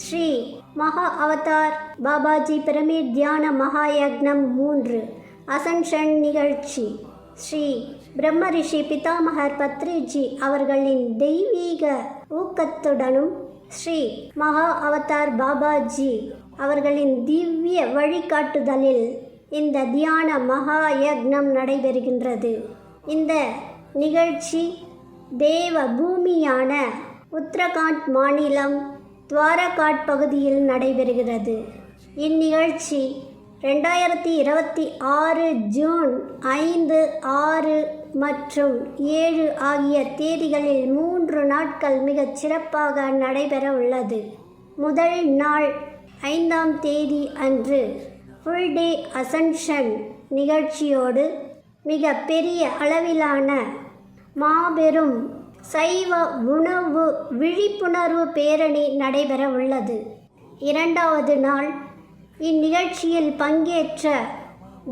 ஸ்ரீ மகா Avatar Babaji pyramid தியான மகாயக்னம் 3 அசன்ஷன் நிகழ்ச்சி ஸ்ரீ பிரம்ம ரிஷி பிதாமகர் பத்ரிஜி அவர்களின் தெய்வீக ஊக்கத்துடனும் ஸ்ரீ மகா அவதார் பாபாஜி அவர்களின் திவ்ய வழிகாட்டுதலில் இந்த தியான மகா யக்னம் நடைபெறுகின்றது. இந்த நிகழ்ச்சி தேவ பூமியான உத்தரகாண்ட் மாநிலம் துவாரகாட் பகுதியில் நடைபெறுகிறது. இந்நிகழ்ச்சி 2026 ஜூன் 5, 6 மற்றும் 7 ஆகிய தேதிகளில் 3 நாட்கள் மிகச் சிறப்பாக நடைபெற உள்ளது. முதல் நாள் 5ஆம் தேதி அன்று ஃபுல் டே அசன்ஷன் நிகழ்ச்சியோடு மிக பெரிய அளவிலான மாபெரும் சைவ உணவு விழிப்புணர்வு பேரணி நடைபெற உள்ளது. 2வது நாள் இந்நிகழ்ச்சியில் பங்கேற்ற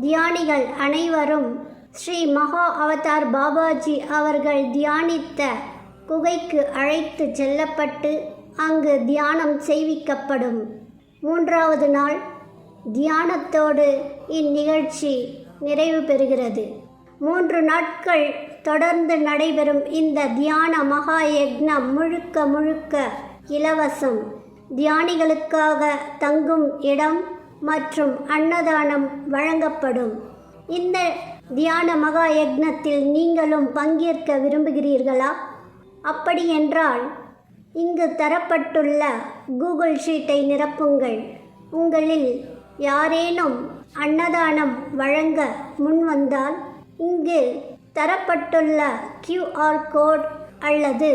தியானிகள் அனைவரும் ஸ்ரீ மகா அவதார் பாபாஜி அவர்கள் தியானித்த குகைக்கு அழைத்து செல்லப்பட்டு அங்கு தியானம் செய்விக்கப்படும். 3வது நாள் தியானத்தோடு இந்நிகழ்ச்சி நிறைவு பெறுகிறது. 3 நாட்கள் தொடர்ந்து நடைபெறும் இந்த தியான மகா யக்னம் முழுக்க இலவசம். தியானிகளுக்காக தங்கும் இடம் மற்றும் அன்னதானம் வழங்கப்படும். இந்த தியான மகா யக்னத்தில் நீங்களும் பங்கேற்க விரும்புகிறீர்களா? அப்படியென்றால் இங்கு தரப்பட்டுள்ள கூகுள் ஷீட்டை நிரப்புங்கள். உங்களில் யாரேனும் அன்னதானம் வழங்க முன்வந்தால் இங்கு தரப்பட்டுள்ள QR கோட் அல்லது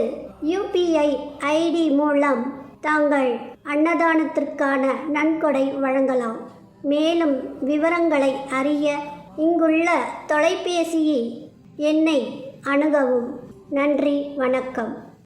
UPI ID மூலம் தாங்கள் அன்னதானத்திற்கான நன்கொடை வழங்கலாம். மேலும் விவரங்களை அறிய இங்குள்ள தொலைபேசி எண்ணை அணுகவும். நன்றி, வணக்கம்.